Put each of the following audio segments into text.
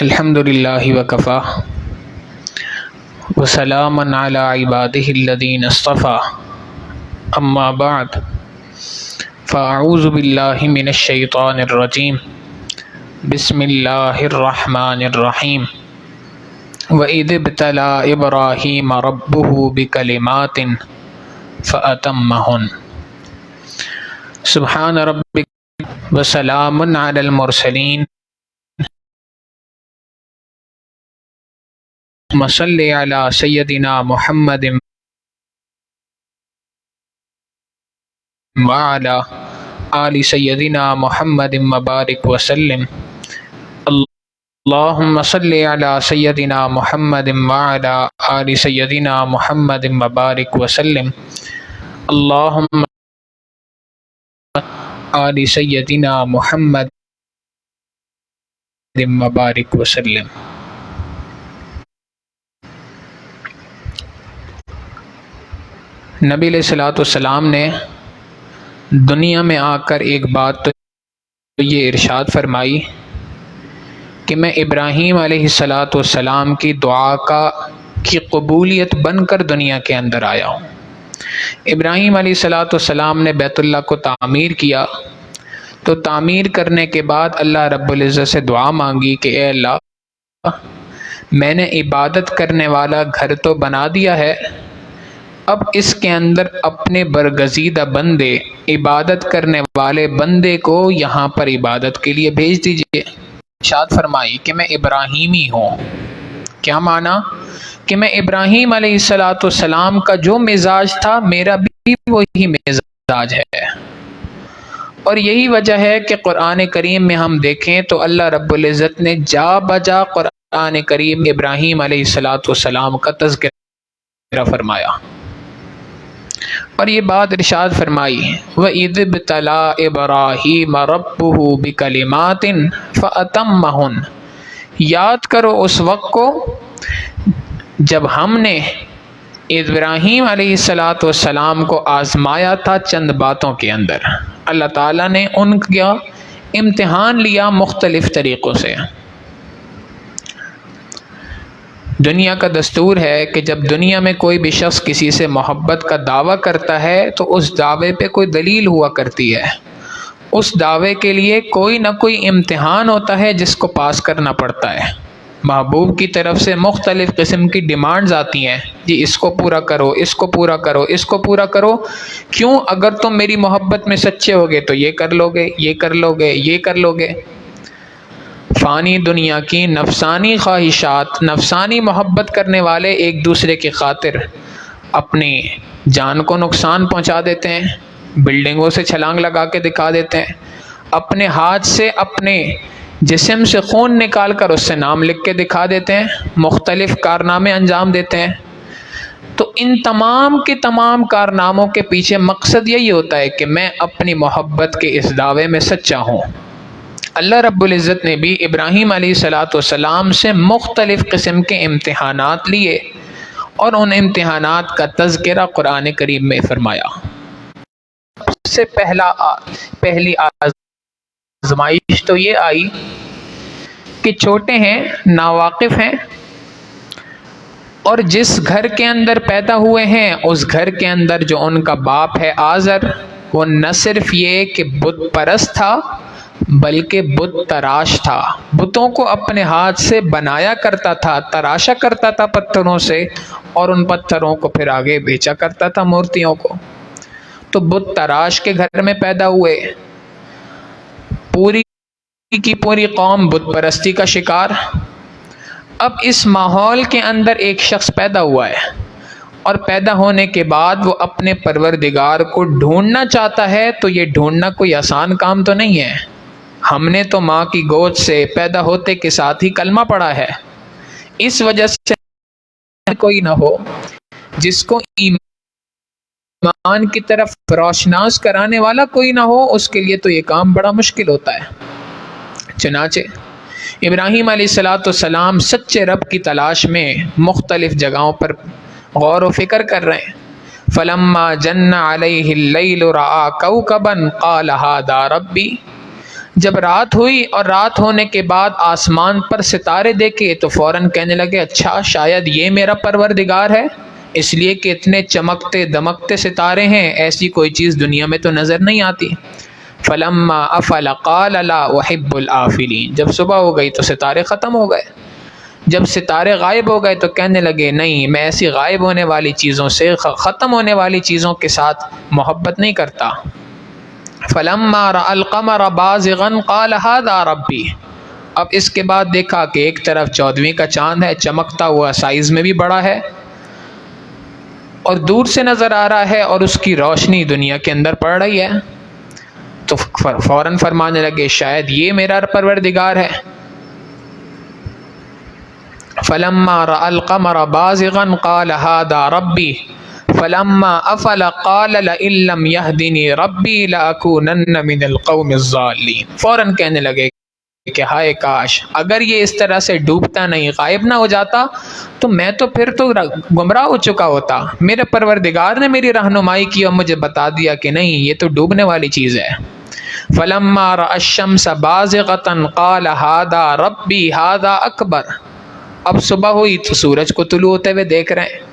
الحمد للہ وکفا وسلام علی عبادہ الذین اصطفیٰ اما بعد فاعوذ باللہ من الشیطان الرجیم بسم اللہ الرحمن الرحیم وَإِذِ ابْتَلَىٰ إِبْرَاهِيمَ رَبُّهُ بِكَلِمَاتٍ فَأَتَمَّهُنَّ سبحان ربک وسلام علی المرسلین صلی علی سیدنا محمد وعلی آل سیدنا محمد مبارک وسلم اللہم صلی علی سیدنا محمد وعلی آل سیدنا محمد مبارک وسلم اللہم آل سیدنا محمد مبارک وسلم۔ نبی علیہ السلام نے دنیا میں آ کر ایک بات تو یہ ارشاد فرمائی کہ میں ابراہیم علیہ السلام کی دعا کی قبولیت بن کر دنیا کے اندر آیا ہوں۔ ابراہیم علیہ السلام نے بیت اللہ کو تعمیر کیا تو تعمیر کرنے کے بعد اللہ رب العزت سے دعا مانگی کہ اے اللہ، میں نے عبادت کرنے والا گھر تو بنا دیا ہے، اب اس کے اندر اپنے برگزیدہ بندے، عبادت کرنے والے بندے کو یہاں پر عبادت کے لیے بھیج دیجئے۔ ارشاد فرمائی کہ میں ابراہیمی ہوں۔ کیا معنی؟ کہ میں ابراہیم علیہ السلام کا جو مزاج تھا میرا بھی وہی مزاج ہے، اور یہی وجہ ہے کہ قرآن کریم میں ہم دیکھیں تو اللہ رب العزت نے جا بجا قرآن کریم ابراہیم علیہ السلام کا تذکرہ فرمایا، اور یہ بات ارشاد فرمائی وَإِذِ ابْتَلَىٰ إِبْرَاهِيمَ رَبُّهُ بِكَلِمَاتٍ فَأَتَمَّهُنَّ۔ یاد کرو اس وقت کو جب ہم نے ابراہیم علیہ السلام کو آزمایا تھا چند باتوں کے اندر۔ اللہ تعالیٰ نے ان کا امتحان لیا مختلف طریقوں سے۔ دنیا کا دستور ہے کہ جب دنیا میں کوئی بھی شخص کسی سے محبت کا دعویٰ کرتا ہے تو اس دعوے پہ کوئی دلیل ہوا کرتی ہے، اس دعوے کے لیے کوئی نہ کوئی امتحان ہوتا ہے جس کو پاس کرنا پڑتا ہے۔ محبوب کی طرف سے مختلف قسم کی ڈیمانڈز آتی ہیں، جی اس کو پورا کرو، اس کو پورا کرو، اس کو پورا کرو۔ کیوں؟ اگر تم میری محبت میں سچے ہوگے تو یہ کر لو گے، یہ کر لو گے، یہ کر لو گے۔ فانی دنیا کی نفسانی خواہشات، نفسانی محبت کرنے والے ایک دوسرے کی خاطر اپنی جان کو نقصان پہنچا دیتے ہیں، بلڈنگوں سے چھلانگ لگا کے دکھا دیتے ہیں، اپنے ہاتھ سے اپنے جسم سے خون نکال کر اس سے نام لکھ کے دکھا دیتے ہیں، مختلف کارنامے انجام دیتے ہیں۔ تو ان تمام کے تمام کارناموں کے پیچھے مقصد یہی ہوتا ہے کہ میں اپنی محبت کے اس دعوے میں سچا ہوں۔ اللہ رب العزت نے بھی ابراہیم علیہ السلام سے مختلف قسم کے امتحانات لیے، اور ان امتحانات کا تذکرہ قرآن کریم میں فرمایا۔ سب سے پہلی آزمائش تو یہ آئی کہ چھوٹے ہیں، ناواقف ہیں، اور جس گھر کے اندر پیدا ہوئے ہیں اس گھر کے اندر جو ان کا باپ ہے آزر، وہ نہ صرف یہ کہ بت پرست تھا بلکہ بت تراش تھا، بتوں کو اپنے ہاتھ سے بنایا کرتا تھا، تراشا کرتا تھا پتھروں سے، اور ان پتھروں کو پھر آگے بیچا کرتا تھا مورتیوں کو۔ تو بت تراش کے گھر میں پیدا ہوئے، پوری کی پوری قوم بت پرستی کا شکار۔ اب اس ماحول کے اندر ایک شخص پیدا ہوا ہے، اور پیدا ہونے کے بعد وہ اپنے پروردگار کو ڈھونڈنا چاہتا ہے، تو یہ ڈھونڈنا کوئی آسان کام تو نہیں ہے۔ ہم نے تو ماں کی گود سے پیدا ہوتے کے ساتھ ہی کلمہ پڑھا ہے، اس وجہ سے کوئی نہ ہو جس کو ایمان کی طرف روشناس کرانے والا کوئی نہ ہو، اس کے لیے تو یہ کام بڑا مشکل ہوتا ہے۔ چنانچہ ابراہیم علیہ السلام سچے رب کی تلاش میں مختلف جگہوں پر غور و فکر کر رہے ہیں۔ فَلَمَّا جَنَّ عَلَيْهِ اللَّيْلُ رَأَىٰ كَوْكَبًا قَالَ هَٰذَا رَبِّي۔ جب رات ہوئی اور رات ہونے کے بعد آسمان پر ستارے دیکھے تو فوراً کہنے لگے اچھا شاید یہ میرا پروردگار ہے، اس لیے کہ اتنے چمکتے دمکتے ستارے ہیں، ایسی کوئی چیز دنیا میں تو نظر نہیں آتی۔ فلما افل قال لا احب الافلین، جب صبح ہو گئی تو ستارے ختم ہو گئے، جب ستارے غائب ہو گئے تو کہنے لگے نہیں میں ایسی غائب ہونے والی چیزوں سے، ختم ہونے والی چیزوں کے ساتھ محبت نہیں کرتا۔ فلما رأى القمر بازغا قال هذا ربی، اب اس کے بعد دیکھا کہ ایک طرف 14ویں کا چاند ہے، چمکتا ہوا، سائز میں بھی بڑا ہے اور دور سے نظر آ رہا ہے اور اس کی روشنی دنیا کے اندر پڑ رہی ہے، تو فوراً فرمانے لگے شاید یہ میرا پروردگار ہے۔ فلما رأى القمر بازغا قال هذا ربی فلما افل قال لئن لم يهدني ربي لأكونن من القوم الضالين، فوراً کہنے لگے کہ ہائے کاش اگر یہ اس طرح سے ڈوبتا نہیں، غائب نہ ہو جاتا تو میں تو پھر تو گمراہ ہو چکا ہوتا، میرے پروردگار نے میری رہنمائی کی اور مجھے بتا دیا کہ نہیں یہ تو ڈوبنے والی چیز ہے۔ فلما رأى الشمس بازغة قال هذا ربي هذا اکبر، اب صبح ہوئی تو سورج کو طلوع ہوتے ہوئے دیکھ رہے ہیں،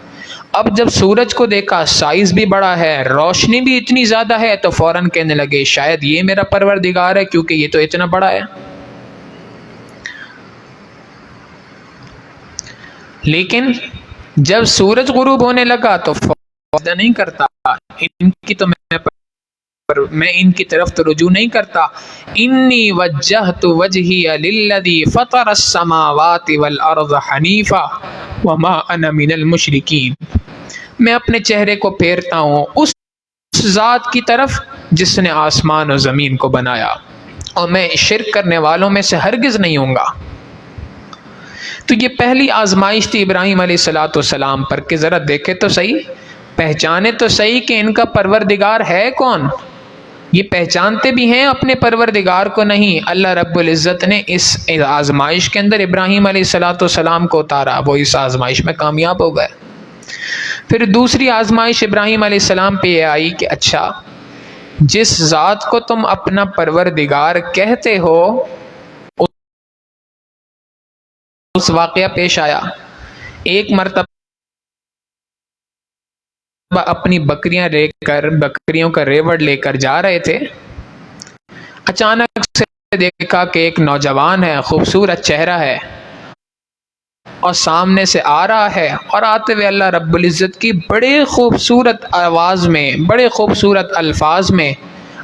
اب جب سورج کو دیکھا سائز بھی بڑا ہے، روشنی بھی اتنی زیادہ ہے، تو فوراً کہنے لگے شاید یہ میرا پروردگار ہے کیونکہ یہ تو اتنا بڑا ہے۔ لیکن جب سورج غروب ہونے لگا تو فائدہ نہیں کرتا، میں ان کی طرف تو رجوع نہیں کرتا۔ انی وجہت وجہی للذی فطر السماوات والارض حنیفا وما انا من المشرکین، میں اپنے چہرے کو پھیرتا ہوں اس ذات کی طرف جس نے آسمان و زمین کو بنایا، اور میں شرک کرنے والوں میں سے ہرگز نہیں ہوں گا۔ تو یہ پہلی آزمائش تھی ابراہیم علیہ السلام پر کہ ذرا دیکھے تو صحیح، پہچانے تو صحیح کہ ان کا پروردگار ہے کون۔ یہ پہچانتے بھی ہیں اپنے پروردگار کو نہیں، اللہ رب العزت نے اس آزمائش کے اندر ابراہیم علیہ السلام کو اتارا، وہ اس آزمائش میں کامیاب ہو گئے۔ پھر دوسری آزمائش ابراہیم علیہ السلام پہ یہ آئی کہ اچھا جس ذات کو تم اپنا پروردگار کہتے ہو، اس واقعہ پیش آیا، ایک مرتبہ اپنی بکریاں لے کر، بکریوں کا ریوڑ لے کر جا رہے تھے، اچانک سے دیکھا کہ ایک نوجوان ہے، خوبصورت چہرہ ہے اور سامنے سے آ رہا ہے، اور آتے ہوئے اللہ رب العزت کی بڑے خوبصورت آواز میں، بڑے خوبصورت الفاظ میں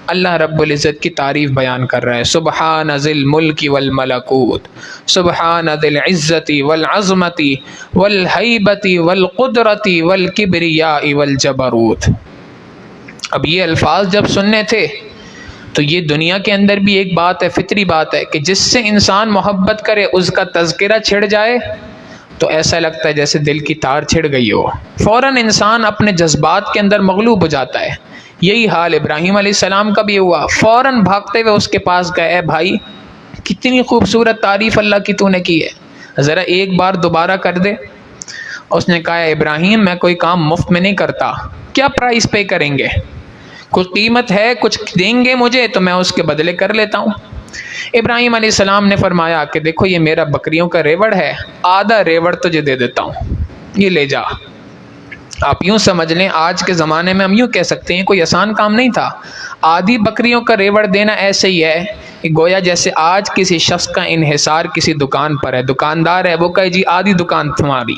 اللہ رب العزت کی تعریف بیان کر رہا ہے۔ سبحان ذی الملک والملکوت، سبحان ذی العزت والعظمت والہیبت والقدرت والکبریاء والجبروت۔ اب یہ الفاظ جب سننے تھے تو یہ دنیا کے اندر بھی ایک بات ہے، فطری بات ہے کہ جس سے انسان محبت کرے اس کا تذکرہ چھڑ جائے تو ایسا لگتا ہے جیسے دل کی تار چھڑ گئی ہو، فوراً انسان اپنے جذبات کے اندر مغلوب ہو جاتا ہے۔ یہی حال ابراہیم علیہ السلام کا بھی ہوا، فوراً بھاگتے ہوئے اس کے پاس گئے، اے بھائی کتنی خوبصورت تعریف اللہ کی تو نے کی ہے، ذرا ایک بار دوبارہ کر دے۔ اس نے کہا ابراہیم میں کوئی کام مفت میں نہیں کرتا، کیا پرائز پے کریں گے؟ کوئی قیمت ہے، کچھ دیں گے مجھے تو میں اس کے بدلے کر لیتا ہوں۔ ابراہیم علیہ السلام نے فرمایا کہ دیکھو یہ میرا بکریوں کا ریوڑ ہے، آدھا ریوڑ تجھے دے دیتا ہوں، یہ لے جا۔ آپ یوں سمجھ لیں آج کے زمانے میں ہم یوں کہہ سکتے ہیں کوئی آسان کام نہیں تھا، آدھی بکریوں کا ریوڑ دینا ایسے ہی ہے کہ گویا جیسے آج کسی شخص کا انحصار کسی دکان پر ہے، دکاندار ہے وہ کہے جی آدھی دکان تمہاری،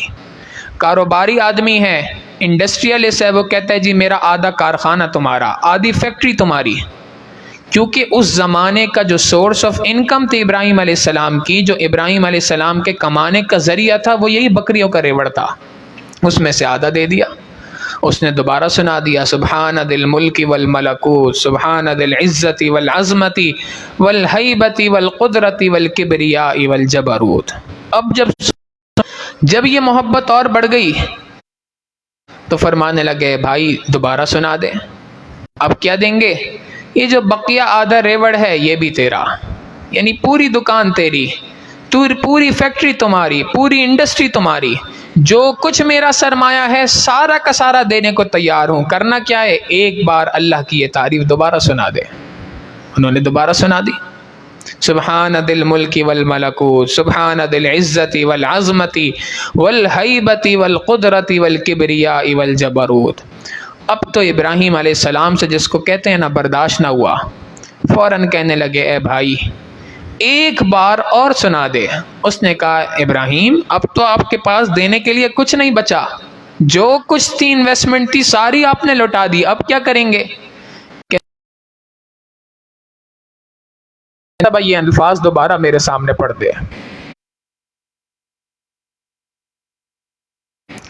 کاروباری آدمی ہے، انڈسٹریلسٹ ہے، وہ کہتا ہے جی میرا آدھا کارخانہ تمہارا، آدھی فیکٹری تمہاری، کیونکہ اس زمانے کا جو سورس آف انکم تھی ابراہیم علیہ السلام کی، جو ابراہیم علیہ السلام کے کمانے کا ذریعہ تھا، وہ یہی بکریوں کا ریوڑ تھا، اس میں سے آدھا دے دیا۔ اس نے دوبارہ سنا دیا سبحان ذی الملک والملکوت، سبحان ذی العزت والعظمت والہیبت والقدرت والکبریاء والجبروت۔ اب جب یہ محبت اور بڑھ گئی تو فرمانے لگے بھائی دوبارہ سنا دے، اب کیا دیں گے؟ یہ جو بقیہ آدھا ریوڑ ہے یہ بھی تیرا، یعنی پوری دکان تیری، پوری فیکٹری تمہاری، پوری انڈسٹری تمہاری، جو کچھ میرا سرمایہ ہے سارا کا سارا دینے کو تیار ہوں۔ کرنا کیا ہے؟ ایک بار اللہ کی یہ تعریف دوبارہ سنا دے۔ انہوں نے دوبارہ سنا دی۔ سبحان ذی الملک والملکوت، سبحان ذی العزت والعظمت والہیبت والقدرت والکبریاء والجبروت۔ اب تو ابراہیم علیہ السلام سے جس کو کہتے ہیں نا برداشت نہ ہوا، فوراً کہنے لگے اے بھائی ایک بار اور سنا دے۔ اس نے کہا ابراہیم اب تو آپ کے پاس دینے کے لیے کچھ نہیں بچا، جو کچھ تھی انویسٹمنٹ تھی ساری آپ نے لوٹا دی، اب کیا کریں گے؟ بھائی یہ الفاظ دوبارہ میرے سامنے پڑھ دے۔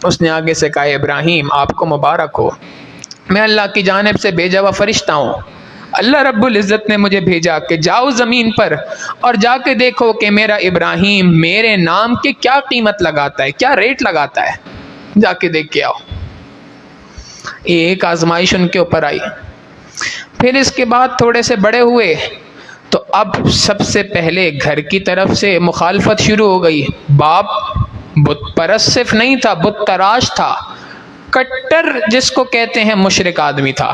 اس نے آگے سے کہا ابراہیم آپ کو مبارک ہو، میں اللہ کی جانب سے بھیجا ہوا فرشتہ ہوں، اللہ رب العزت نے مجھے بھیجا کہ جاؤ زمین پر اور جا کے دیکھو کہ میرا ابراہیم میرے نام کی کیا قیمت لگاتا ہے، کیا ریٹ لگاتا ہے، جا کے دیکھ کے آؤ۔ ایک آزمائش ان کے اوپر آئی۔ پھر اس کے بعد تھوڑے سے بڑے ہوئے تو اب سب سے پہلے گھر کی طرف سے مخالفت شروع ہو گئی۔ باپ بت پرست صرف نہیں تھا، بت تراش تھا، کٹر جس کو کہتے ہیں مشرک آدمی تھا۔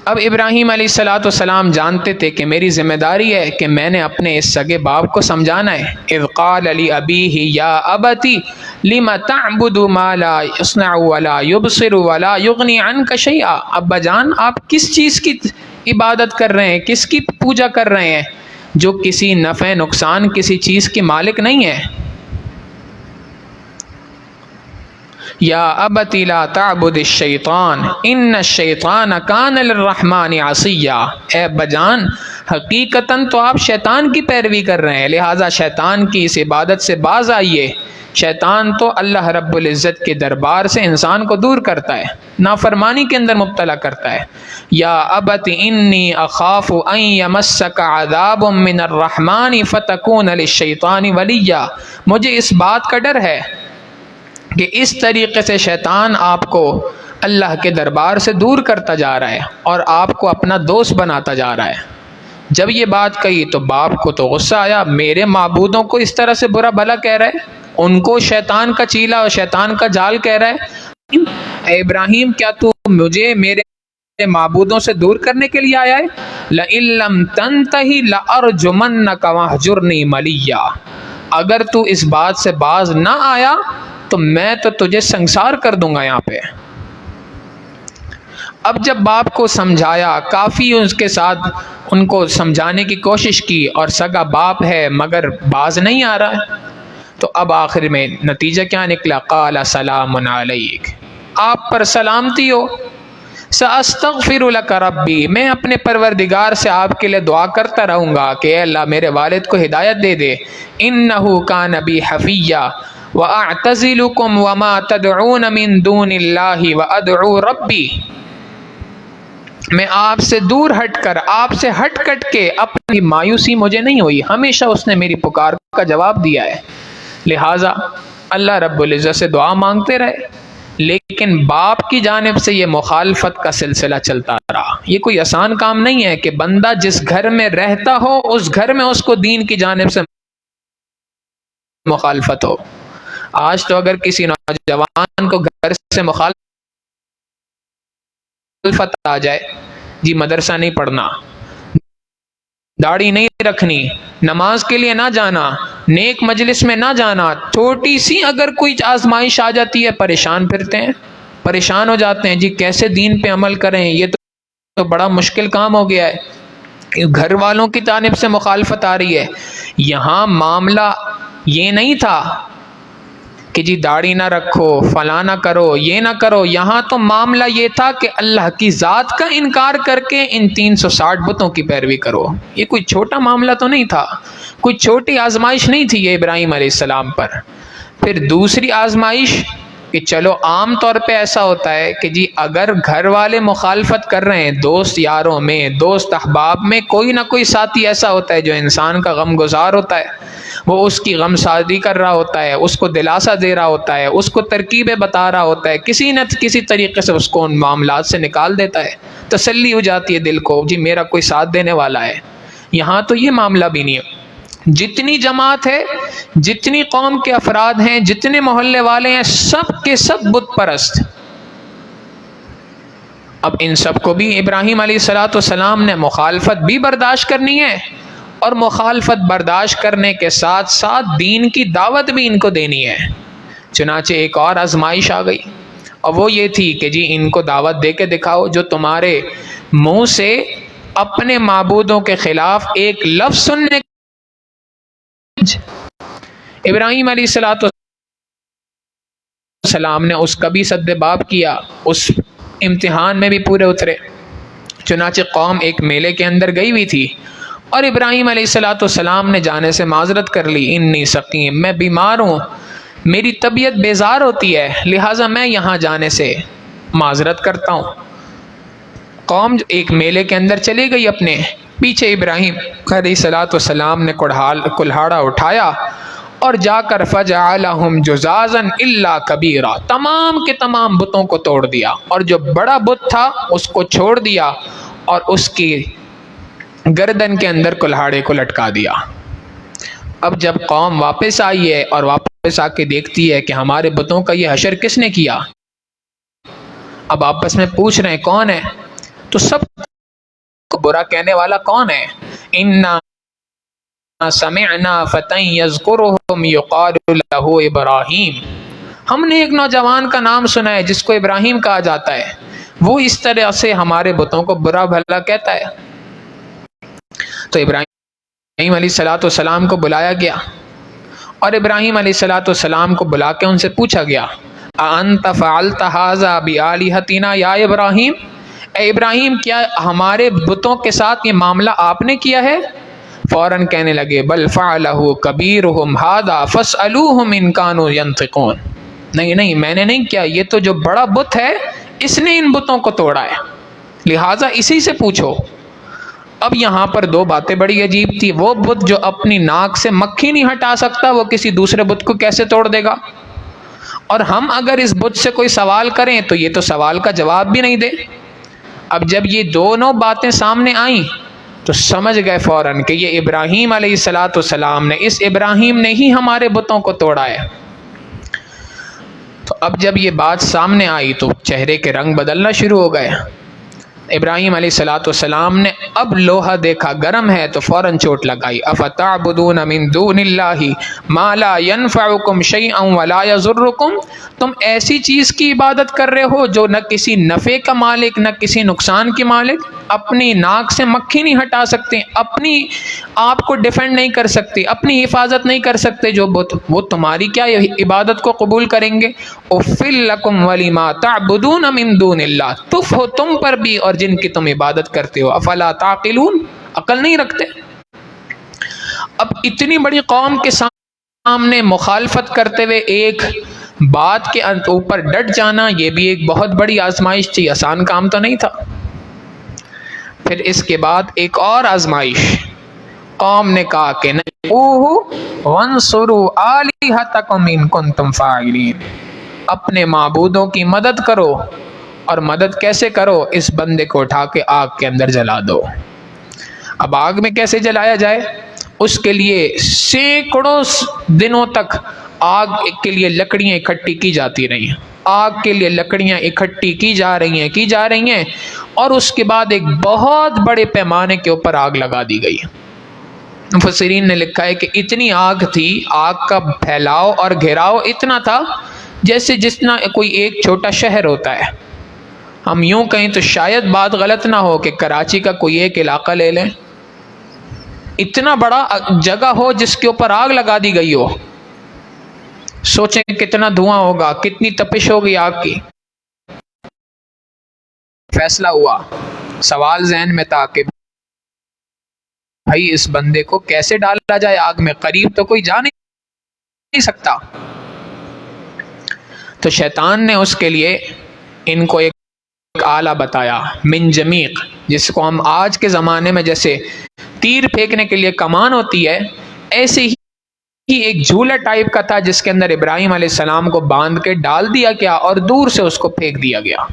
اب ابراہیم علیہ السلام جانتے تھے کہ میری ذمہ داری ہے کہ میں نے اپنے اس سگے باپ کو سمجھانا ہے۔ اذ قال لأبیہ یا ابتی لم تعبد ما لا يصنع ولا يبصر ولا یغنی عنک شیئا، ابا جان آپ کس چیز کی عبادت کر رہے ہیں، کس کی پوجا کر رہے ہیں جو کسی نفع نقصان کسی چیز کی مالک نہیں ہے۔ یا ابت لا تعبد الشیطان ان الشیطان کان للرحمن عصیا، اے ابا جان حقیقتاً تو آپ شیطان کی پیروی کر رہے ہیں، لہٰذا شیطان کی اس عبادت سے باز آئیے۔ شیطان تو اللہ رب العزت کے دربار سے انسان کو دور کرتا ہے، نافرمانی کے اندر مبتلا کرتا ہے۔ یا ابت انی اخاف ان یمسک عذاب من الرحمن فتکون للشیطان ولیا، مجھے اس بات کا ڈر ہے کہ اس طریقے سے شیطان آپ کو اللہ کے دربار سے دور کرتا جا رہا ہے اور آپ کو اپنا دوست بناتا جا رہا ہے۔ جب یہ بات کہی تو باپ کو تو غصہ آیا، میرے معبودوں کو اس طرح سے برا بھلا کہہ رہا ہے، ان کو شیطان کا چیلا اور شیطان کا جال کہہ رہا ہے۔ اے ابراہیم کیا تو مجھے میرے معبودوں سے دور کرنے کے لیے آیا ہے؟ لئن لم تنتہی لارجمنک واہجرنی ملیا، اگر تو اس بات سے باز نہ آیا تو میں تو تجھے سنسار کر دوں گا یہاں پہ۔ اب جب باپ کو سمجھایا، کافی اس کے ساتھ ان کو سمجھانے کی کوشش کی اور سگا باپ ہے مگر باز نہیں آ رہا ہے، تو اب آخر میں نتیجہ کیا نکلا؟ قال سلام علیک، آپ پر سلامتی ہو، ساستغفر لک ربی، میں اپنے پروردگار سے آپ کے لیے دعا کرتا رہوں گا کہ اے اللہ میرے والد کو ہدایت دے دے، انہ کان بی حفیہ وَأَعْتَزِلُكُمْ وَمَا تَدْعُونَ مِن دُونِ اللَّهِ وَأَدْعُو رَبِّي، میں آپ سے دور ہٹ کر، آپ سے ہٹ کٹ کے اپنی مایوسی مجھے نہیں ہوئی، ہمیشہ اس نے میری پکار کا جواب دیا ہے۔ لہٰذا اللہ رب العزت سے دعا مانگتے رہے، لیکن باپ کی جانب سے یہ مخالفت کا سلسلہ چلتا رہا۔ یہ کوئی آسان کام نہیں ہے کہ بندہ جس گھر میں رہتا ہو اس گھر میں اس کو دین کی جانب سے مخالفت ہو۔ آج تو اگر کسی نوجوان کو گھر سے مخالفت آ جائے، جی مدرسہ نہیں پڑھنا، داڑھی نہیں رکھنی، نماز کے لیے نہ جانا، نیک مجلس میں نہ جانا، چھوٹی سی اگر کوئی آزمائش آ جاتی ہے پریشان پھرتے ہیں، پریشان ہو جاتے ہیں، جی کیسے دین پہ عمل کریں، یہ تو بڑا مشکل کام ہو گیا ہے۔ گھر والوں کی جانب سے مخالفت آ رہی ہے۔ یہاں معاملہ یہ نہیں تھا کہ جی داڑھی نہ رکھو، فلاں نہ کرو، یہ نہ کرو، یہاں تو معاملہ یہ تھا کہ اللہ کی ذات کا انکار کر کے ان 360 بتوں کی پیروی کرو۔ یہ کوئی چھوٹا معاملہ تو نہیں تھا، کوئی چھوٹی آزمائش نہیں تھی یہ ابراہیم علیہ السلام پر۔ پھر دوسری آزمائش کہ چلو عام طور پہ ایسا ہوتا ہے کہ جی اگر گھر والے مخالفت کر رہے ہیں، دوست یاروں میں، دوست احباب میں کوئی نہ کوئی ساتھی ایسا ہوتا ہے جو انسان کا غم گزار ہوتا ہے، وہ اس کی غم سازی کر رہا ہوتا ہے، اس کو دلاسا دے رہا ہوتا ہے، اس کو ترکیبیں بتا رہا ہوتا ہے، کسی نہ کسی طریقے سے اس کو ان معاملات سے نکال دیتا ہے، تسلی ہو جاتی ہے دل کو، جی میرا کوئی ساتھ دینے والا ہے۔ یہاں تو یہ معاملہ بھی نہیں ہے۔ جتنی جماعت ہے، جتنی قوم کے افراد ہیں، جتنے محلے والے ہیں، سب کے سب بت پرست۔ اب ان سب کو بھی ابراہیم علیہ الصلوۃ والسلام نے مخالفت بھی برداشت کرنی ہے، اور مخالفت برداشت کرنے کے ساتھ ساتھ دین کی دعوت بھی ان کو دینی ہے۔ چنانچہ ایک اور آزمائش آ گئی، اور وہ یہ تھی کہ جی ان کو دعوت دے کے دکھاؤ جو تمہارے منہ سے اپنے معبودوں کے خلاف ایک لفظ سننے۔ ابراہیم علیہ الصلوۃ والسلام نے اس کا بھی سد باب کیا، اس امتحان میں بھی پورے اترے۔ چنانچہ قوم ایک میلے کے اندر گئی ہوئی تھی، اور ابراہیم علیہ الصلوۃ والسلام نے جانے سے معذرت کر لی، انی سقیم، میں بیمار ہوں، میری طبیعت بیزار ہوتی ہے، لہٰذا میں یہاں جانے سے معذرت کرتا ہوں۔ قوم ایک میلے کے اندر چلی گئی، اپنے پیچھے ابراہیم علیہ الصلوۃ والسلام نے کلہاڑا اٹھایا اور جا کر فجعلہم جزازا الا کبیرا، تمام کے تمام بتوں کو توڑ دیا، اور جو بڑا بت تھا اس کو چھوڑ دیا اور اس کی گردن کے اندر کلہاڑے کو لٹکا دیا۔ اب جب قوم واپس آئی ہے اور واپس آ کے دیکھتی ہے کہ ہمارے بتوں کا یہ حشر کس نے کیا، اب آپس میں پوچھ رہے ہیں کون ہے، تو سب کو برا کہنے والا کون ہے؟ اِنَّا سَمِعْنَا فَتًى يَذْكُرُهُمْ يُقَالُ لَهُ ابراہیم، ہم نے ایک نوجوان کا نام سنا ہے جس کو ابراہیم کہا جاتا ہے، وہ اس طرح سے ہمارے بتوں کو برا بھلا کہتا ہے۔ تو ابراہیم علیہ الصلوۃ والسلام کو بلایا گیا، اور ابراہیم علیہ الصلوۃ والسلام کو بلا کے ان سے پوچھا گیا، اَأَنْتَ فَعَلْتَ هَذَا بِآلِهَتِنَا یا ابراہیم، اے ابراہیم کیا ہمارے بتوں کے ساتھ یہ معاملہ آپ نے کیا ہے؟ فوراً کہنے لگے، بل فعلہ کبیرہم ھذا فاسألوہم ان کانوا ینطقون، نہیں میں نے نہیں کیا، یہ تو جو بڑا بت ہے اس نے ان بتوں کو توڑا ہے، لہٰذا اسی سے پوچھو۔ اب یہاں پر دو باتیں بڑی عجیب تھی، وہ بت جو اپنی ناک سے مکھی نہیں ہٹا سکتا وہ کسی دوسرے بت کو کیسے توڑ دے گا، اور ہم اگر اس بت سے کوئی سوال کریں تو یہ تو سوال کا جواب بھی نہیں دے۔ اب جب یہ دونوں باتیں سامنے آئیں تو سمجھ گئے فوراً کہ یہ ابراہیم علیہ الصلوۃ والسلام نے، اس ابراہیم نے ہی ہمارے بتوں کو توڑا ہے۔ تو اب جب یہ بات سامنے آئی تو چہرے کے رنگ بدلنا شروع ہو گئے۔ ابراہیم علیہ الصلوۃ والسلام نے اب لوہا دیکھا گرم ہے تو فوراً چوٹ لگائی، افتعبدون من دون اللہ ما لا ينفعکم شیئا ولا یضرکم، تم ایسی چیز کی عبادت کر رہے ہو جو نہ کسی نفع کا مالک نہ کسی نقصان کی مالک، اپنی ناک سے مکھی نہیں ہٹا سکتے، اپنی آپ کو ڈیفینڈ نہیں کر سکتے، اپنی حفاظت نہیں کر سکتے، جو بت وہ تمہاری کیا عبادت کو قبول کریں گے؟ اُفِّل لَكُمْ وَلِمَا تَعْبُدُونَ مِن دُونِ اللَّهِ، تف ہو تم پر بھی اور جن کی تم عبادت کرتے ہو، افلا تعقلون، عقل نہیں رکھتے؟ اب اتنی بڑی قوم کے سامنے مخالفت کرتے ہوئے ایک بات کے اوپر ڈٹ جانا، یہ بھی ایک بہت بڑی آزمائش تھی، آسان کام تو نہیں تھا۔ پھر اس کے بعد ایک اور آزمائش، قوم نے کہا کہ نَّوْهُ وَانصُرُوا آلِهَتَكُمْ إِن كُنتُمْ فَاعِلِينَ، اپنے معبودوں کی مدد کرو، اور مدد کیسے کرو؟ اس بندے کو اٹھا کے آگ کے اندر جلا دو۔ اب آگ میں کیسے جلایا جائے؟ اس کے لیے سینکڑوں دنوں تک آگ کے لیے لکڑیاں اکٹھی کی جاتی رہی ہیں، آگ کے لیے لکڑیاں اکٹھی کی جا رہی ہیں، اور اس کے بعد ایک بہت بڑے پیمانے کے اوپر آگ لگا دی گئی۔ مفسرین نے لکھا ہے کہ اتنی آگ تھی، آگ کا پھیلاؤ اور گھیراؤ اتنا تھا جیسے جتنا کوئی ایک چھوٹا شہر ہوتا ہے۔ ہم یوں کہیں تو شاید بات غلط نہ ہو کہ کراچی کا کوئی ایک علاقہ لے لیں، اتنا بڑا جگہ ہو جس کے اوپر آگ لگا دی گئی ہو، سوچیں کتنا دھواں ہوگا، کتنی تپش ہوگی آگ کی۔ فیصلہ ہوا، سوال ذہن میں تھا کہ بھائی اس بندے کو کیسے ڈالا جائے آگ میں، قریب تو کوئی جا نہیں سکتا۔ تو شیطان نے اس کے لیے ان کو ایک آلہ بتایا، منجمیق، جس کو ہم آج کے زمانے میں جیسے تیر پھینکنے کے لیے کمان ہوتی ہے، ایسے ہی ایک جھولا ٹائپ کا تھا جس کے اندر ابراہیم علیہ السلام کو باندھ کے ڈال دیا گیا اور دور سے اس کو پھینک دیا گیا۔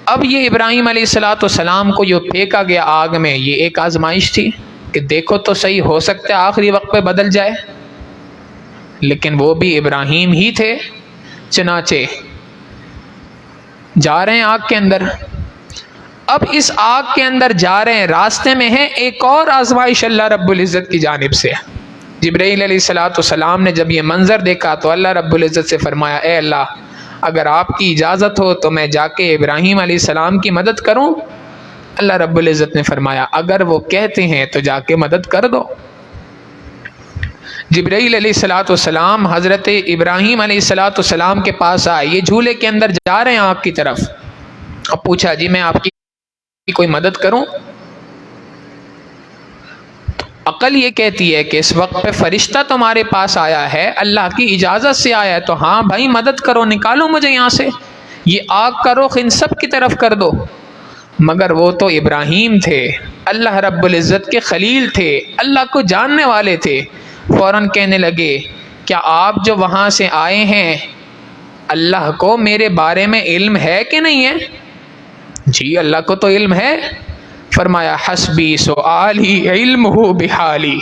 اب یہ ابراہیم علیہ الصلوۃ والسلام کو جو پھینکا گیا آگ میں، یہ ایک آزمائش تھی کہ دیکھو تو صحیح، ہو سکتا ہے آخری وقت پہ بدل جائے، لیکن وہ بھی ابراہیم ہی تھے۔ چنانچہ جا رہے ہیں آگ کے اندر. اب اس آگ کے اندر جا رہے ہیں، راستے میں ہیں ایک اور آزمائش اللہ رب العزت کی جانب سے. جبرائیل علیہ السلام نے جب یہ منظر دیکھا تو اللہ رب العزت سے فرمایا، اے اللہ اگر آپ کی اجازت ہو تو میں جا کے ابراہیم علیہ السلام کی مدد کروں؟ اللہ رب العزت نے فرمایا اگر وہ کہتے ہیں تو جا کے مدد کر دو. جبرائیل علیہ السلام حضرت ابراہیم علیہ السلام کے پاس آئے، یہ جھولے کے اندر جا رہے ہیں آگ کی طرف. اب پوچھا جی میں آپ کی کوئی مدد کروں؟ عقل یہ کہتی ہے کہ اس وقت پہ فرشتہ تمہارے پاس آیا ہے، اللہ کی اجازت سے آیا ہے، تو ہاں بھائی مدد کرو، نکالو مجھے یہاں سے، یہ آگ کا رخ ان سب کی طرف کر دو. مگر وہ تو ابراہیم تھے، اللہ رب العزت کے خلیل تھے، اللہ کو جاننے والے تھے. فوراً کہنے لگے کیا آپ جو وہاں سے آئے ہیں اللہ کو میرے بارے میں علم ہے کہ نہیں ہے؟ جی اللہ کو تو علم ہے. فرمایا حسبی سؤالی علمہ بحالی،